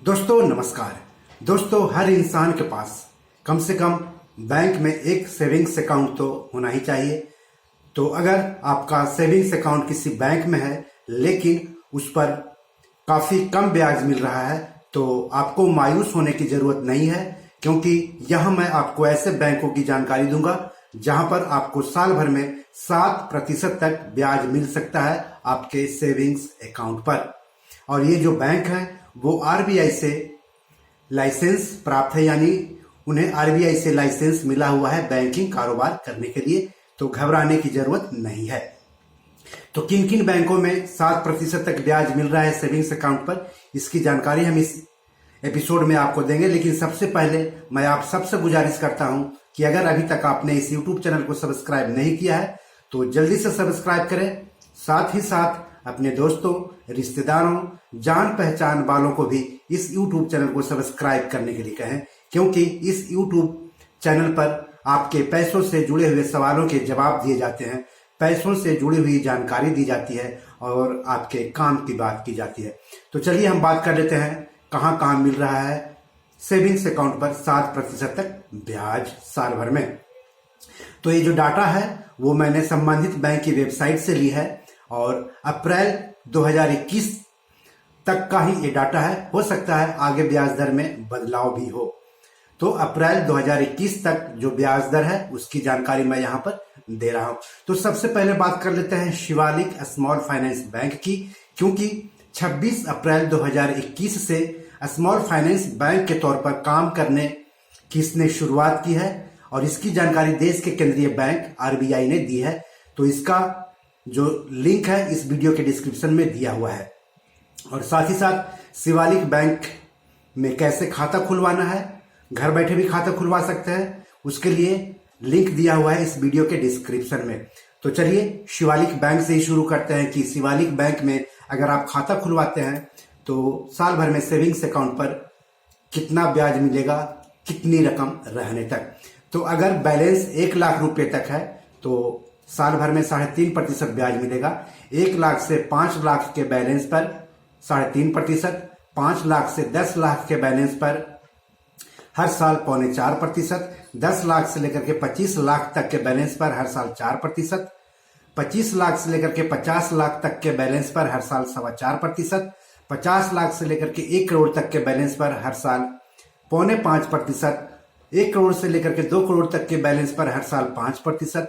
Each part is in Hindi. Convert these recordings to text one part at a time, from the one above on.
दोस्तों नमस्कार। दोस्तों हर इंसान के पास कम से कम बैंक में एक सेविंग्स अकाउंट तो होना ही चाहिए। तो अगर आपका सेविंग्स अकाउंट किसी बैंक में है लेकिन उस पर काफी कम ब्याज मिल रहा है तो आपको मायूस होने की जरूरत नहीं है, क्योंकि यहां मैं आपको ऐसे बैंकों की जानकारी दूंगा जहां पर आपको साल भर में 7% तक ब्याज मिल सकता है आपके सेविंग्स अकाउंट पर। और ये जो बैंक है वो आरबीआई से लाइसेंस प्राप्त है, यानी उन्हें आरबीआई से लाइसेंस मिला हुआ है बैंकिंग कारोबार करने के लिए, तो घबराने की जरूरत नहीं है। तो किन किन बैंकों में 7% तक ब्याज मिल रहा है सेविंग्स अकाउंट पर, इसकी जानकारी हम इस एपिसोड में आपको देंगे। लेकिन सबसे पहले मैं आप सबसे गुजारिश करता हूं कि अगर अभी तक आपने इस यूट्यूब चैनल को सब्सक्राइब नहीं किया है तो जल्दी से सब्सक्राइब करें। साथ ही साथ अपने दोस्तों, रिश्तेदारों, जान पहचान वालों को भी इस YouTube चैनल को सब्सक्राइब करने के लिए कहें, क्योंकि इस YouTube चैनल पर आपके पैसों से जुड़े हुए सवालों के जवाब दिए जाते हैं, पैसों से जुड़ी हुई जानकारी दी जाती है और आपके काम की बात की जाती है। तो चलिए हम बात कर लेते हैं कहां कहां मिल रहा है सेविंग्स अकाउंट पर 7% तक ब्याज साल भर में। तो ये जो डाटा है वो मैंने संबंधित बैंक की वेबसाइट से ली है और अप्रैल 2021 तक का ही ये डाटा है। हो सकता है आगे ब्याज दर में बदलाव भी हो। तो अप्रैल 2021 तक जो ब्याज दर है उसकी जानकारी मैं यहां पर दे रहा हूं। तो सबसे पहले बात कर लेते हैं शिवालिक स्मॉल फाइनेंस बैंक की, क्योंकि 26 अप्रैल 2021 से स्मॉल फाइनेंस बैंक के तौर पर काम करने की इसने शुरुआत की है और इसकी जानकारी देश के केंद्रीय बैंक आरबीआई ने दी है। तो इसका जो लिंक है इस वीडियो के डिस्क्रिप्शन में दिया हुआ है। और साथ ही साथ शिवालिक बैंक में कैसे खाता खुलवाना है, घर बैठे भी खाता खुलवा सकते हैं, उसके लिए लिंक दिया हुआ है इस वीडियो के डिस्क्रिप्शन में। तो चलिए शिवालिक बैंक से ही शुरू करते हैं कि शिवालिक बैंक में अगर आप खाता खुलवाते हैं तो साल भर में सेविंग्स अकाउंट पर कितना ब्याज मिलेगा, कितनी रकम रहने तक। तो अगर बैलेंस 1 लाख रुपए तक है तो साल भर में 3.5% ब्याज मिलेगा। 1 लाख से 5 लाख के बैलेंस पर 3.5%, 5 लाख से 10 लाख के बैलेंस पर हर साल 4.25%, 10 लाख से लेकर के 25 लाख तक के बैलेंस पर हर साल 4%, 25 लाख से लेकर के 50 लाख तक के बैलेंस पर हर साल 4.25%, 50 लाख से लेकर के 1 करोड़ तक के बैलेंस पर हर साल 5.25%, 1 करोड़ से लेकर के 2 करोड़ तक के बैलेंस पर हर साल 5%,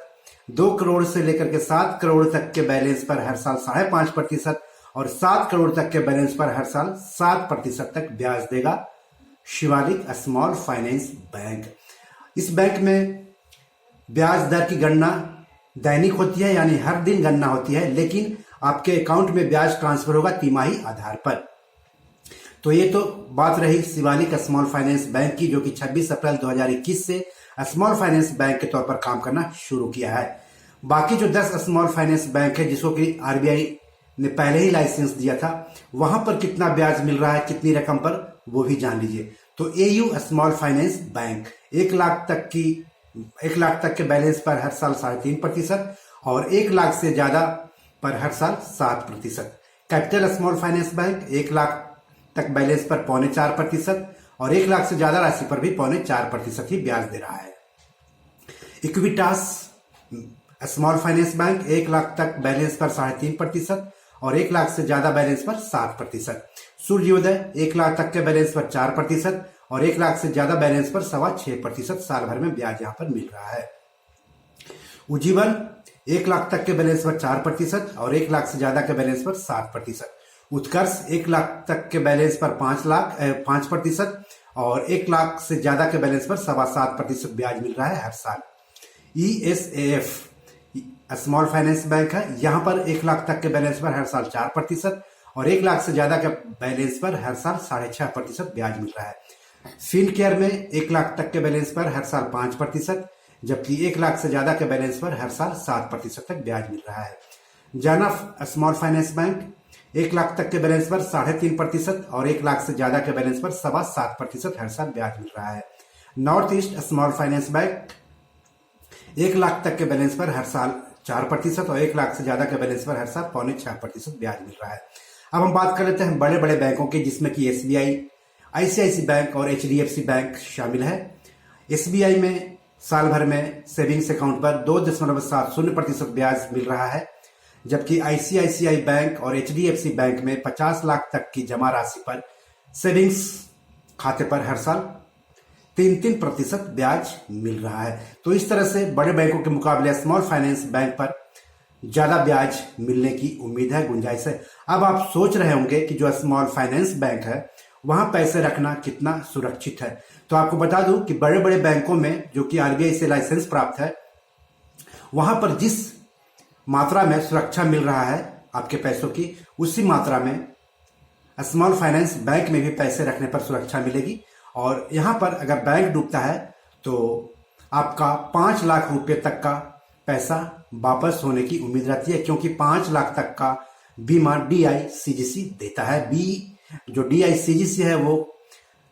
2 करोड़ से लेकर के 7 करोड़ तक के बैलेंस पर हर साल 5.5% और 7 करोड़ तक के बैलेंस पर हर साल 7% तक ब्याज देगा शिवालिक स्मॉल फाइनेंस बैंक। इस बैंक में ब्याज दर की गणना दैनिक होती है, यानी हर दिन गणना होती है, लेकिन आपके अकाउंट में ब्याज ट्रांसफर होगा तिमाही आधार पर। तो ये तो बात रही शिवालिक स्मॉल फाइनेंस बैंक की, जो कि 26 अप्रैल 2021 से स्मॉल फाइनेंस बैंक के तौर पर काम करना शुरू किया है। बाकी जो 10 स्मॉल फाइनेंस बैंक है जिसको कि आरबीआई ने पहले ही लाइसेंस दिया था, वहां पर कितना ब्याज मिल रहा है, कितनी रकम पर, वो भी जान लीजिए। तो AU small finance bank 1 lakh तक के बैलेंस पर हर साल 3.5% और 1 लाख से ज्यादा पर हर साल 7%। Capital small finance bank 1 lakh तक बैलेंस पर 4.25% और 1 लाख से ज्यादा राशि पर भी 4.25% ही ब्याज दे रहा है। Equitas small finance bank 1 lakh तक बैलेंस पर 3.5% और 1 लाख से ज्यादा बैलेंस पर 7%। सूर्योदय 1 लाख तक के बैलेंस पर 4% और 1 लाख से ज्यादा बैलेंस पर 6.25% साल भर में ब्याज यहां पर मिल रहा है। उज्जीवन 1 लाख तक के बैलेंस पर 4% और 1 लाख से ज्यादा के बैलेंस पर 7%। उत्कर्ष 1 लाख तक के बैलेंस पर 5% और 1 लाख से ज्यादा के बैलेंस पर 7.25% ब्याज मिल रहा है हर साल। ESAF स्मॉल फाइनेंस बैंक है, यहां पर 1 लाख तक के बैलेंस पर हर साल 4% और 1 लाख से ज्यादा के बैलेंस पर हर साल 6.5% ब्याज मिल रहा है। फिनकेयर में 1 लाख तक के बैलेंस पर हर साल 5%, जबकि 1 लाख से ज्यादा के बैलेंस पर हर साल 7% तक ब्याज मिल रहा है। जानफ स्मॉल फाइनेंस बैंक 1 लाख तक के बैलेंस पर 3.5% और 1 लाख से ज्यादा के बैलेंस पर 7.25% हर साल ब्याज मिल रहा है। North east small finance bank 1 lakh तक के बैलेंस पर हर साल 4% और 1 लाख से ज्यादा के बैलेंस पर हर साल 5.6% ब्याज मिल रहा है। अब हम बात कर लेते हैं बड़े बड़े बैंकों की, जिसमें कि एसबीआई आईसीआईसी बैंक और एचडीएफसी बैंक शामिल है। एसबीआई में साल भर में सेविंग्स अकाउंट पर 2.70% ब्याज मिल रहा है, जबकि आईसीआईसीआई बैंक और एचडीएफसी बैंक में 50 लाख तक की जमा राशि पर सेविंग्स खाते पर हर साल 3% ब्याज मिल रहा है। तो इस तरह से बड़े बैंकों के मुकाबले स्मॉल फाइनेंस बैंक पर ज्यादा ब्याज मिलने की उम्मीद है, गुंजाइश है। अब आप सोच रहे होंगे कि जो स्मॉल फाइनेंस बैंक है वहां पैसे रखना कितना सुरक्षित है। तो आपको बता दूं कि बड़े बड़े बैंकों में जो कि आरबीआई से लाइसेंस प्राप्त है, वहां पर जिस मात्रा में सुरक्षा मिल रहा है आपके पैसों की, उसी मात्रा में स्मॉल फाइनेंस बैंक में भी पैसे रखने पर सुरक्षा मिलेगी। और यहां पर अगर बैंक डूबता है तो आपका 5 लाख रुपए तक का पैसा वापस होने की उम्मीद रहती है, क्योंकि 5 लाख तक का बीमा डीआईसीजीसी देता है। जो डीआईसीजीसी है वो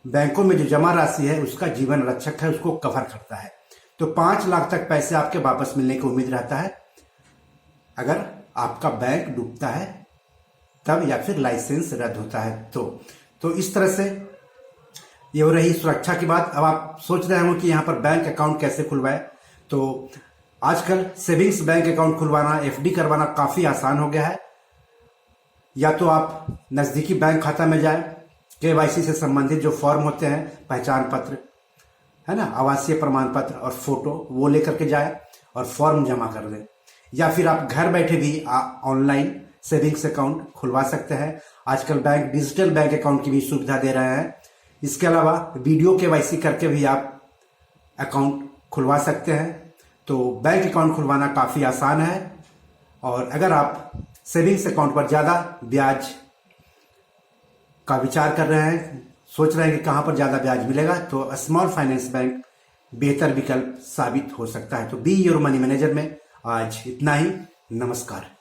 बैंकों में जो जमा राशि है उसका जीवन रक्षक है, उसको कवर करता है। तो 5 लाख तक पैसे आपके वापस मिलने की उम्मीद रहता है अगर आपका बैंक डूबता है तब, या फिर लाइसेंस रद्द होता है तो इस तरह से ये हो रही सुरक्षा की बात। अब आप सोच रहे हो कि यहाँ पर बैंक अकाउंट कैसे खुलवाए। तो आजकल सेविंग्स बैंक अकाउंट खुलवाना, एफडी करवाना काफी आसान हो गया है। या तो आप नजदीकी बैंक खाता में जाएं, केवाईसी से संबंधित जो फॉर्म होते हैं, पहचान पत्र है ना, आवासीय प्रमाण पत्र और फोटो, वो लेकर के जाएं और फॉर्म जमा कर दें। या फिर आप घर बैठे भी ऑनलाइन सेविंग्स अकाउंट खुलवा सकते हैं। आजकल बैंक डिजिटल बैंक अकाउंट की भी सुविधा दे रहे हैं। इसके अलावा वीडियो केवाईसी करके भी आप अकाउंट खुलवा सकते हैं। तो बैंक अकाउंट खुलवाना काफी आसान है। और अगर आप सेविंग्स अकाउंट पर ज्यादा ब्याज का विचार कर रहे हैं, सोच रहे हैं कि कहां पर ज्यादा ब्याज मिलेगा, तो स्मॉल फाइनेंस बैंक बेहतर विकल्प साबित हो सकता है। तो बी योर मनी मैनेजर में आज इतना ही। नमस्कार।